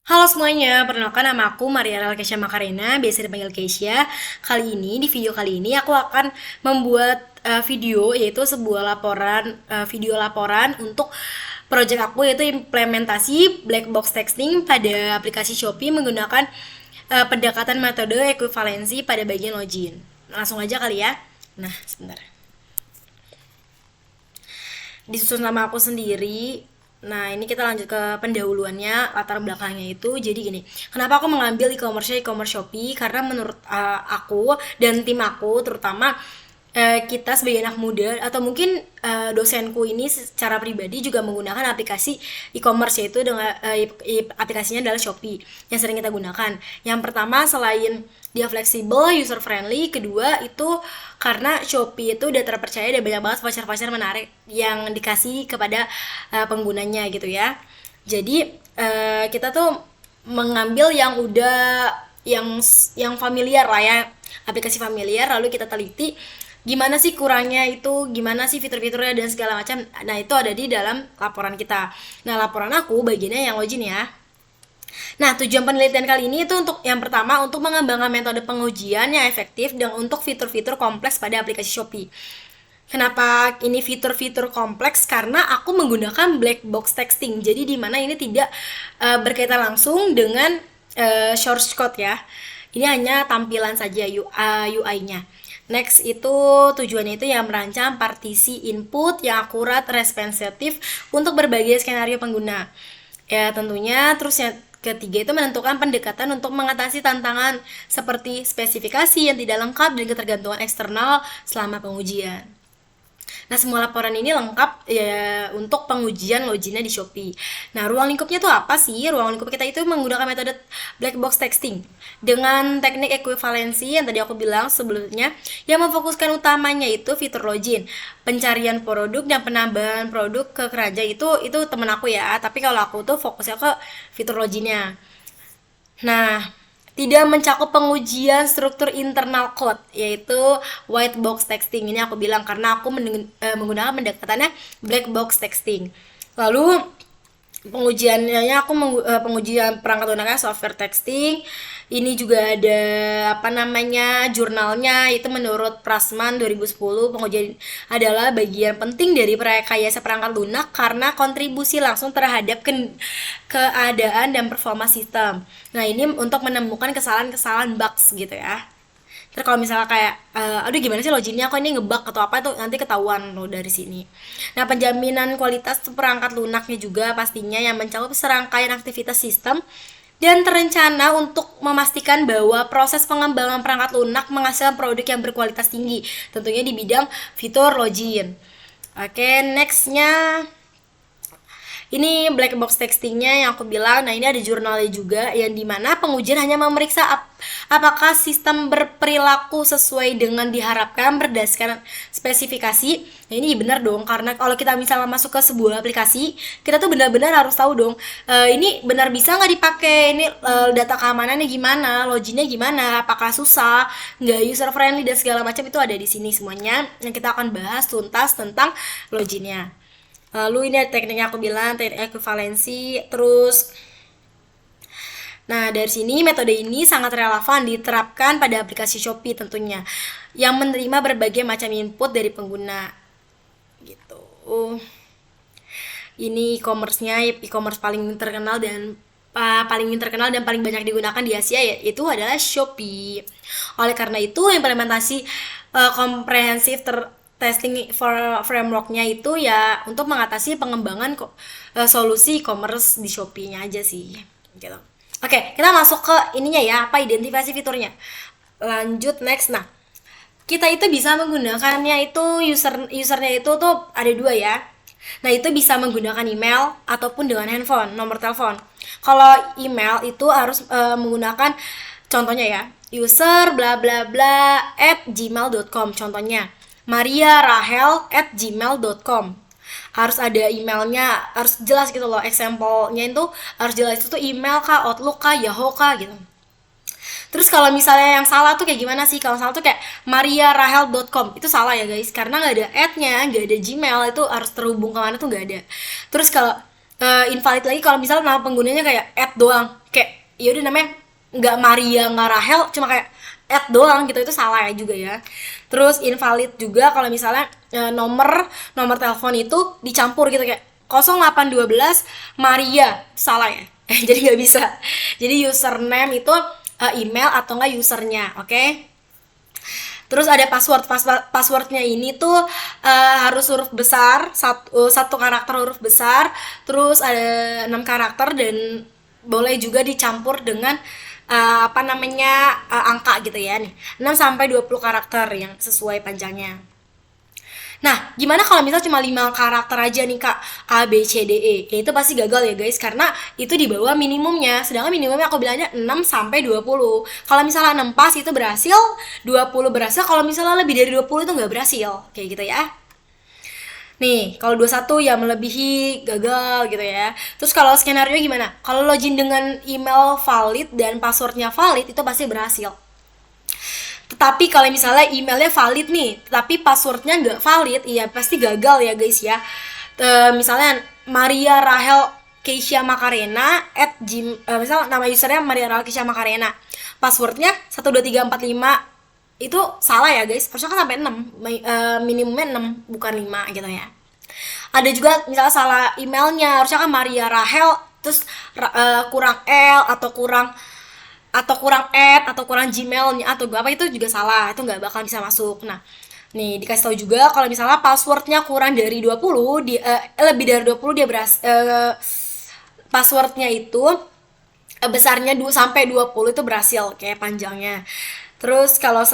Halo semuanya, perkenalkan nama aku Maria Keisha Makarena, biasa dipanggil Keisha. Di video kali ini aku akan membuat video, yaitu sebuah video laporan untuk project aku, yaitu implementasi black box texting pada aplikasi Shopee menggunakan pendekatan metode ekuivalensi pada bagian login. Langsung aja kali ya. Nah, sebentar. Disusun sama aku sendiri. Nah, ini kita lanjut ke pendahuluannya, latar belakangnya itu. Jadi gini, kenapa aku mengambil e-commerce Shopee? Karena menurut aku dan tim aku, terutama kita sebagai anak muda atau mungkin dosenku ini secara pribadi juga menggunakan aplikasi e-commerce, yaitu dengan aplikasinya adalah Shopee yang sering kita gunakan. Yang pertama, selain dia fleksibel, user friendly, kedua itu karena Shopee itu udah terpercaya dan banyak banget voucher-voucher menarik yang dikasih kepada penggunanya gitu ya. Jadi kita tuh mengambil yang udah yang familiar lah ya, aplikasi familiar, lalu kita teliti gimana sih kurangnya itu, gimana sih fitur-fiturnya dan segala macam. Nah, itu ada di dalam laporan kita. Nah, laporan aku bagiannya yang login ya. Nah, tujuan penelitian kali ini itu untuk yang pertama untuk mengembangkan metode pengujian yang efektif dan untuk fitur-fitur kompleks pada aplikasi Shopee. Kenapa ini fitur-fitur kompleks? Karena aku menggunakan black box texting. Jadi di mana ini tidak berkaitan langsung dengan source code ya. Ini hanya tampilan saja UI-nya. Next itu tujuannya itu yang merancang partisi input yang akurat, responsif untuk berbagai skenario pengguna. Ya tentunya terus yang ketiga itu menentukan pendekatan untuk mengatasi tantangan seperti spesifikasi yang tidak lengkap dan ketergantungan eksternal selama pengujian. Nah, semua laporan ini lengkap ya untuk pengujian loginnya di Shopee. Nah, ruang lingkupnya tuh apa sih? Ruang lingkup kita itu menggunakan metode black box texting dengan teknik ekuivalensi yang tadi aku bilang sebelumnya, yang memfokuskan utamanya itu fitur login, pencarian produk dan penambahan produk ke keranjang. Itu temen aku ya, tapi kalau aku tuh fokusnya ke fitur loginnya. Nah, tidak mencakup pengujian struktur internal code, yaitu white box texting. Ini aku bilang karena aku menggunakan pendekatannya black box texting. Lalu pengujiannya aku pengujian perangkat lunaknya software texting. Ini juga ada apa namanya jurnalnya, itu menurut Prasman 2010 pengujian adalah bagian penting dari rekayasa perangkat lunak karena kontribusi langsung terhadap keadaan dan performa sistem. Nah, ini untuk menemukan kesalahan-kesalahan bugs gitu ya. Terus kalau misalnya kayak, aduh gimana sih loginnya kok ini ngebug atau apa, itu nanti ketahuan loh dari sini. Nah, penjaminan kualitas perangkat lunaknya juga pastinya yang mencakup serangkaian aktivitas sistem dan terencana untuk memastikan bahwa proses pengembangan perangkat lunak menghasilkan produk yang berkualitas tinggi, tentunya di bidang fitur login. Oke, nextnya ini black box textingnya yang aku bilang. Nah, ini ada jurnalnya juga yang dimana pengujian hanya memeriksa apakah sistem berperilaku sesuai dengan diharapkan berdasarkan spesifikasi. Nah, ini benar dong, karena kalau kita misalnya masuk ke sebuah aplikasi, kita tuh benar-benar harus tahu dong, ini benar bisa nggak dipakai, ini data keamanannya gimana, loginnya gimana, apakah susah, nggak user friendly dan segala macam. Itu ada di sini semuanya yang kita akan bahas tuntas tentang loginnya. Lalu ini ada tekniknya aku bilang, teknik ekuivalensi. Terus, nah dari sini metode ini sangat relevan diterapkan pada aplikasi Shopee tentunya, yang menerima berbagai macam input dari pengguna. Gitu. Ini e-commerce-nya, e-commerce paling terkenal dan paling banyak digunakan di Asia, yaitu adalah Shopee. Oleh karena itu, implementasi komprehensif testing for framework-nya itu ya untuk mengatasi pengembangan solusi e-commerce di Shopee-nya aja sih. Gitu. Oke, kita masuk ke ininya ya, apa identifikasi fiturnya. Lanjut next. Nah, kita itu bisa menggunakannya itu usernya itu tuh ada dua ya. Nah, itu bisa menggunakan email ataupun dengan handphone, nomor telepon. Kalau email itu harus menggunakan contohnya ya, user bla bla bla @gmail.com contohnya. mariarahel@gmail.com. Harus ada emailnya, harus jelas gitu loh, example-nya itu harus jelas, itu tuh email kah, Outlook kah, Yahoo kah gitu. Terus kalau misalnya yang salah tuh kayak gimana sih? Kalau salah tuh kayak mariarahel.com, itu salah ya guys, karena nggak ada ad-nya, nggak ada Gmail, itu harus terhubung kemana tuh nggak ada. Terus kalau invalid lagi kalau misalnya nama penggunanya kayak doang, kayak ya udah namanya nggak Maria nggak Rahel, cuma kayak doang gitu, itu salah ya juga ya. Terus invalid juga kalau misalnya nomor nomor telepon itu dicampur gitu, kayak 0812 Maria, salah ya. Jadi nggak bisa. Jadi username itu email atau enggak usernya, oke? Okay? Terus ada password. Passwordnya ini tuh harus huruf besar, satu karakter huruf besar, terus ada 6 karakter, dan boleh juga dicampur dengan apa namanya angka gitu ya nih. 6 sampai 20 karakter yang sesuai panjangnya. Nah, gimana kalau misal cuma 5 karakter aja nih Kak, A, B, C, D, E? Ya itu pasti gagal ya guys, karena itu di bawah minimumnya. Sedangkan minimumnya aku bilangnya 6 sampai 20. Kalau misalnya 6 pas itu berhasil, 20 berhasil, kalau misalnya lebih dari 20 itu nggak berhasil. Kayak gitu ya. Nih, kalau 21 ya melebihi, gagal gitu ya. Terus kalau skenario gimana? Kalau login dengan email valid dan passwordnya valid, itu pasti berhasil. Tetapi kalau misalnya emailnya valid nih, tetapi passwordnya nggak valid, iya pasti gagal ya guys ya. Misalnya Maria Rahel Keisha Makarena misal nama usernya Maria Rahel Keisha Makarena, passwordnya 12345, itu salah ya guys, harusnya kan sampai 6, minimumnya 6 bukan 5 gitu ya. Ada juga misalnya salah emailnya, harusnya kan Maria Rahel terus kurang L atau kurang add atau kurang gmailnya atau apa, itu juga salah, itu nggak bakal bisa masuk. Nah, nih dikasih tahu juga kalau misalnya passwordnya kurang dari 20, lebih dari 20 dia passwordnya itu besarnya 2 sampai 20 itu berhasil kayak panjangnya. Terus kalau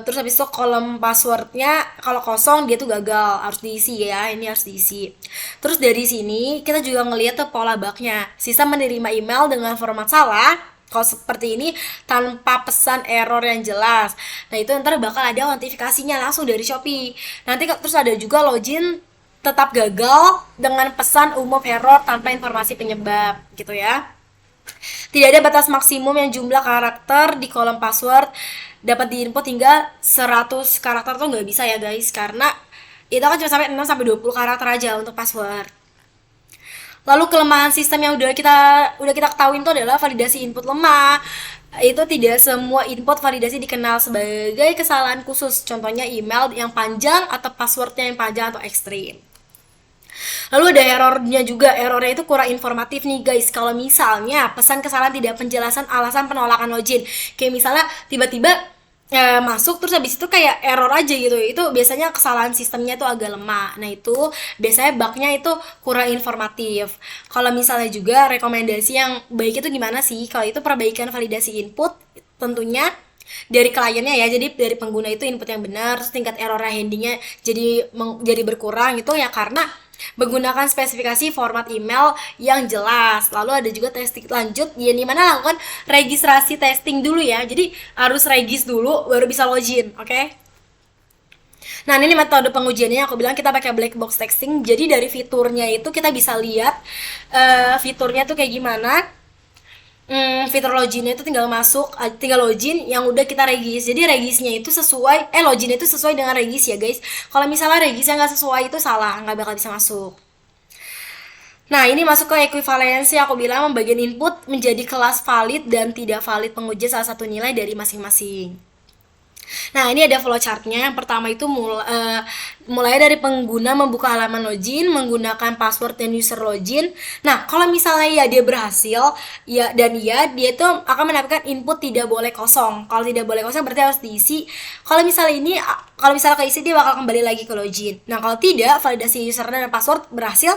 terus habis itu kolom passwordnya kalau kosong dia tuh gagal, harus diisi ya, ini harus diisi. Terus dari sini kita juga ngeliat tuh pola bugnya, sisa menerima email dengan format salah kalau seperti ini tanpa pesan error yang jelas. Nah itu ntar bakal ada notifikasinya langsung dari Shopee. Nanti terus ada juga login tetap gagal dengan pesan umum error tanpa informasi penyebab gitu ya. Tidak ada batas maksimum yang jumlah karakter di kolom password dapat diinput hingga 100 karakter tuh nggak bisa ya guys, karena itu kan cuma sampai 6 sampai 20 karakter aja untuk password. Lalu kelemahan sistem yang udah kita ketahui itu adalah validasi input lemah. Itu tidak semua input validasi dikenal sebagai kesalahan khusus. Contohnya email yang panjang atau passwordnya yang panjang atau ekstrim. Lalu ada errornya juga, errornya itu kurang informatif nih guys. Kalau misalnya pesan kesalahan tidak penjelasan alasan penolakan login, kayak misalnya tiba-tiba masuk terus habis itu kayak error aja gitu, itu biasanya kesalahan sistemnya tuh agak lemah. Nah itu biasanya bugnya itu kurang informatif. Kalau misalnya juga rekomendasi yang baik itu gimana sih, kalau itu perbaikan validasi input tentunya dari kliennya ya, jadi dari pengguna itu input yang benar, terus tingkat error handlingnya jadi berkurang gitu ya, karena menggunakan spesifikasi format email yang jelas. Lalu ada juga testing lanjut yang dimana lakukan registrasi testing dulu ya, jadi harus regis dulu baru bisa login, oke? Nah ini metode pengujiannya aku bilang kita pakai black box testing. Jadi dari fiturnya itu kita bisa lihat fiturnya tuh kayak gimana. Fitur loginnya itu tinggal login yang udah kita regis. Jadi regisnya itu sesuai, loginnya itu sesuai dengan regis ya guys. Kalau misalnya regisnya nggak sesuai itu salah, nggak bakal bisa masuk. Nah ini masuk ke equivalensi, aku bilang membagian input menjadi kelas valid dan tidak valid pengujian salah satu nilai dari masing-masing. Nah ini ada flowchartnya. Yang pertama itu mulai dari pengguna membuka halaman login menggunakan password dan user login. Nah kalau misalnya ya dia berhasil ya, dan dia itu akan mendapatkan input tidak boleh kosong. Kalau tidak boleh kosong berarti harus diisi. Kalau misalnya keisi dia bakal kembali lagi ke login. Nah kalau tidak, validasi user dan password berhasil,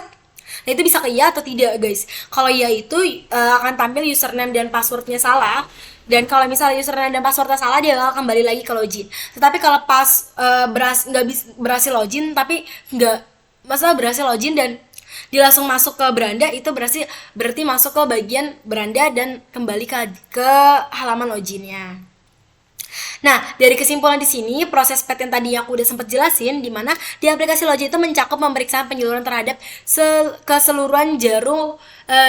nah itu bisa ke iya atau tidak guys. Kalau iya itu akan tampil username dan passwordnya salah, dan kalau misalnya username dan passwordnya salah dia bakal kembali lagi ke login. Tetapi kalau pas berhasil login tapi berhasil login dan dia langsung masuk ke beranda, itu berarti masuk ke bagian beranda dan kembali ke halaman loginnya. Nah, dari kesimpulan di sini, proses PT yang tadi aku udah sempat jelasin, di mana di aplikasi Login itu mencakup pemeriksaan penyaluran terhadap keseluruhan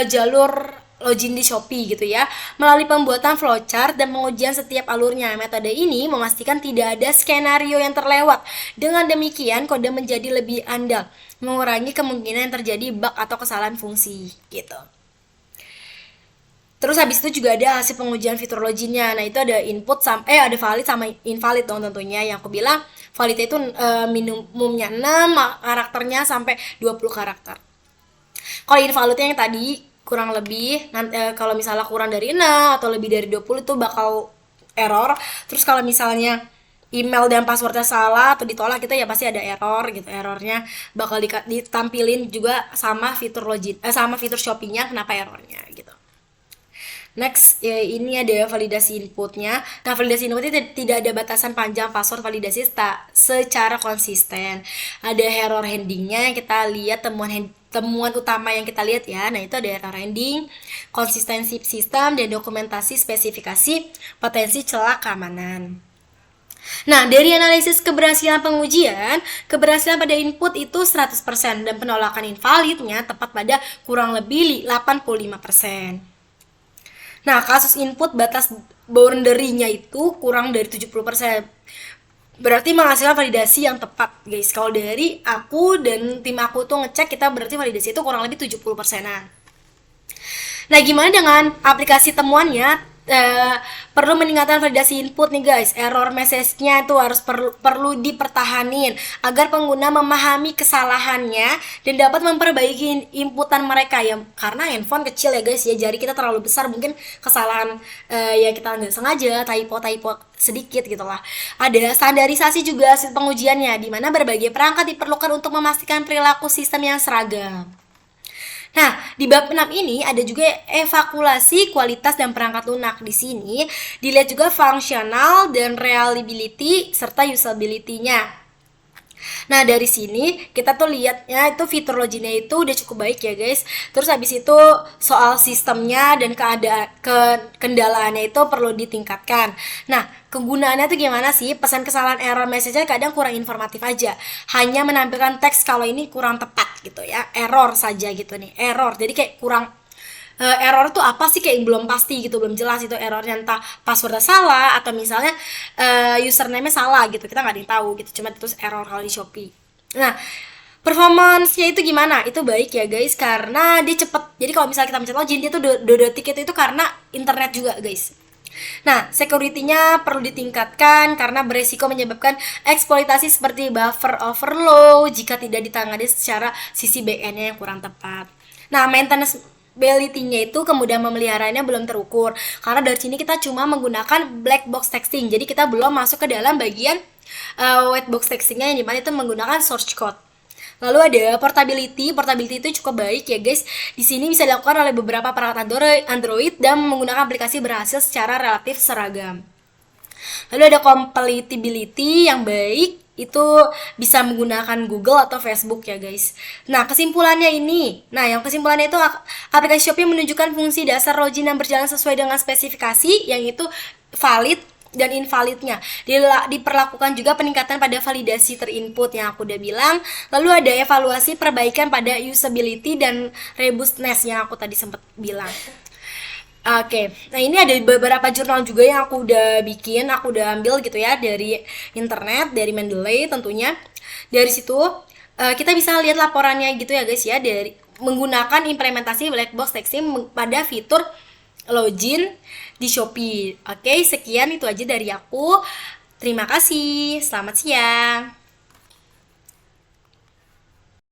jalur login di Shopee gitu ya, melalui pembuatan flowchart dan pengujian setiap alurnya. Metode ini memastikan tidak ada skenario yang terlewat. Dengan demikian, kode menjadi lebih andal, mengurangi kemungkinan terjadi bug atau kesalahan fungsi gitu. Terus habis itu juga ada hasil pengujian fitur loginnya. Nah, itu ada ada valid sama invalid dong tentunya. Yang aku bilang valid itu minimumnya 6, karakternya sampai 20 karakter. Kalau invalidnya yang tadi kurang lebih kalau misalnya kurang dari 6 atau lebih dari 20 itu bakal error. Terus kalau misalnya email dan passwordnya salah atau ditolak gitu ya pasti ada error gitu. Errornya bakal ditampilin juga sama fitur login sama fitur Shopee-nya kenapa errornya gitu. Next, ya, ini ada validasi inputnya. Nah, validasi inputnya tidak ada batasan panjang password validasi secara konsisten. Ada error handingnya yang kita lihat, temuan utama yang kita lihat ya. Nah, itu ada error handing, konsistensi sistem, dan dokumentasi spesifikasi potensi celah keamanan. Nah, dari analisis keberhasilan pengujian, keberhasilan pada input itu 100% dan penolakan invalidnya tepat pada kurang lebih 85%. Nah, kasus input batas boundary-nya itu kurang dari 70%. Berarti menghasilkan validasi yang tepat, guys. Kalau dari aku dan tim aku tuh ngecek, kita berarti validasi itu kurang lebih 70%-an. Nah, gimana dengan aplikasi temuannya? Perlu meningkatkan validasi input nih guys. Error message-nya itu harus perlu dipertahanin agar pengguna memahami kesalahannya dan dapat memperbaiki inputan mereka ya, karena handphone kecil ya guys ya, jari kita terlalu besar, mungkin kesalahan ya kita nggak sengaja, typo sedikit gitu lah. Ada standarisasi juga hasil pengujiannya, di mana berbagai perangkat diperlukan untuk memastikan perilaku sistem yang seragam. Nah, di bab 6 ini ada juga evaluasi kualitas dan perangkat lunak. Di sini dilihat juga fungsional dan reliability serta usability-nya. Nah, dari sini kita tuh lihatnya itu fitur loginnya itu udah cukup baik ya guys. Terus habis itu soal sistemnya dan kendalaannya itu perlu ditingkatkan. Nah, kegunaannya tuh gimana sih? Pesan kesalahan error message-nya kadang kurang informatif aja. Hanya menampilkan teks kalau ini kurang tepat gitu ya. Error saja gitu nih. Error. Jadi kayak kurang error tuh apa sih, kayak belum pasti gitu, belum jelas itu errornya, entah passwordnya salah atau misalnya username-nya salah gitu, kita nggak ada yang tahu gitu, cuma terus error kalau di Shopee. Nah, performance-nya itu gimana? Itu baik ya guys, karena dia cepet. Jadi kalau misalnya kita mencet login, dia tuh 2 detik itu karena internet juga guys. Nah, security-nya perlu ditingkatkan karena beresiko menyebabkan eksploitasi seperti buffer overflow jika tidak ditangani secara sisi back-end-nya yang kurang tepat. Nah, maintenance ability-nya itu kemudian memeliharanya belum terukur karena dari sini kita cuma menggunakan black box texting, jadi kita belum masuk ke dalam bagian white box textingnya yang dimana itu menggunakan source code. Lalu ada portability itu cukup baik ya guys. Di sini bisa dilakukan oleh beberapa perangkat Android dan menggunakan aplikasi berhasil secara relatif seragam. Lalu ada compatibility yang baik, itu bisa menggunakan Google atau Facebook ya guys. Nah, yang kesimpulannya itu aplikasi Shopee menunjukkan fungsi dasar login yang berjalan sesuai dengan spesifikasi, yang itu valid dan invalidnya. Diperlakukan juga peningkatan pada validasi terinput yang aku udah bilang. Lalu ada evaluasi perbaikan pada usability dan robustness yang aku tadi sempat bilang. Oke, nah ini ada beberapa jurnal juga yang aku udah ambil gitu ya dari internet, dari Mendeley tentunya. Dari situ kita bisa lihat laporannya gitu ya guys ya, dari menggunakan implementasi black box texting pada fitur login di Shopee. Oke, sekian itu aja dari aku. Terima kasih, selamat siang.